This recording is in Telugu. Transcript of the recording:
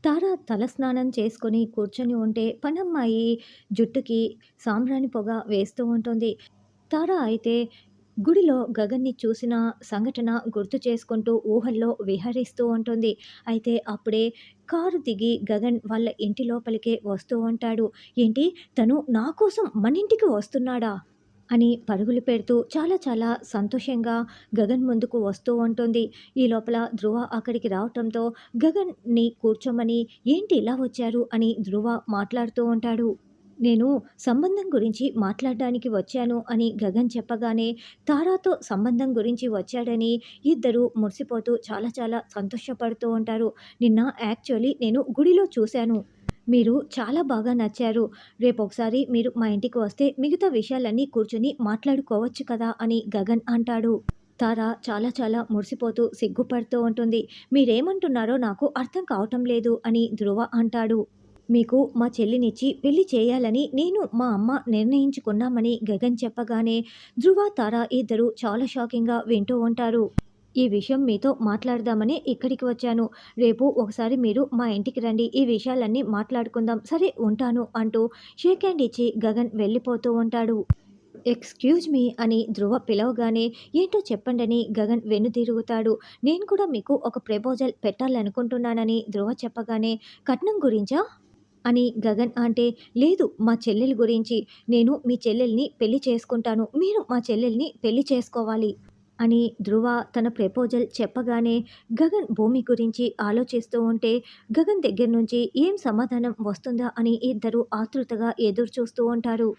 తార తలస్నానం చేసుకొని కూర్చొని ఉంటే పనమ్మాయి జుట్టుకి సాంబ్రాణి పొగ వేస్తూ ఉంటుంది. తార అయితే గుడిలో గగన్‌ని చూసిన సంఘటన గుర్తు చేసుకుంటూ ఊహల్లో విహరిస్తూ ఉంటుంది. అయితే అప్పుడే కారు దిగి గగన్ వాళ్ళ ఇంటి లోపలికే వస్తూ ఉంటాడు. ఏంటి, తను నా కోసం మనింటికి వస్తున్నాడా అని పరుగులు పెడుతూ చాలా చాలా సంతోషంగా గగన్ ముందుకు వస్తూ ఉంటుంది. ఈ లోపల ధ్రువ అక్కడికి రావటంతో గగన్‌ని కూర్చోమని, "ఏంటి ఇలా వచ్చారు?" అని ధ్రువ మాట్లాడుతూ ఉంటాడు. "నేను సంబంధం గురించి మాట్లాడడానికి వచ్చాను" అని గగన్ చెప్పగానే, తారాతో సంబంధం గురించి వచ్చాడని ఇద్దరూ మురిసిపోతూ చాలా చాలా సంతోషపడుతూ ఉంటారు. "నిన్న యాక్చువల్లీ నేను గుడిలో చూశాను. మీరు చాలా బాగా నచ్చారు. రేపొకసారి మీరు మా ఇంటికి వస్తే మిగతా విషయాలన్నీ కూర్చొని మాట్లాడుకోవచ్చు కదా" అని గగన్ అంటాడు. తార చాలా చాలా మురిసిపోతూ సిగ్గుపడుతూ ఉంటుంది. "మీరేమంటున్నారో నాకు అర్థం కావటం లేదు" అని ధ్రువ అంటాడు. "మీకు మా చెల్లినిచ్చి పెళ్లి చేయాలని నేను, మా అమ్మ నిర్ణయించుకున్నామని" గగన్ చెప్పగానే ధ్రువ, తార ఇద్దరూ చాలా షాకింగ్‌గా వింటూ ఉంటారు. "ఈ విషయం మీతో మాట్లాడదామని ఇక్కడికి వచ్చాను. రేపు ఒకసారి మీరు మా ఇంటికి రండి. ఈ విషయాలన్నీ మాట్లాడుకుందాం. సరే ఉంటాను" అంటూ షేక్ హ్యాండ్ ఇచ్చి గగన్ వెళ్ళిపోతూ ఉంటాడు. "ఎక్స్‌క్యూజ్ మీ" అని ధ్రువ పిలవగానే, "ఏంటో చెప్పండని" గగన్ వెనుదిరుగుతాడు. "నేను కూడా మీకు ఒక ప్రపోజల్ పెట్టాలనుకుంటున్నానని" ధ్రువ చెప్పగానే, "కట్నం గురించా?" అని గగన్ అంటే, "లేదు, మా చెల్లెలి గురించి. నేను మీ చెల్లెల్ని పెళ్లి చేసుకుంటాను. మీరు మా చెల్లెల్ని పెళ్లి చేసుకోవాలి" అని ధ్రువ తన ప్రపోజల్ చెప్పగానే, గగన్ భూమి గురించి ఆలోచిస్తూ ఉంటే, గగన్ దగ్గర నుంచి ఏం సమాధానం వస్తుందా అని ఇద్దరూ ఆతృతగా ఎదురుచూస్తూ ఉంటారు.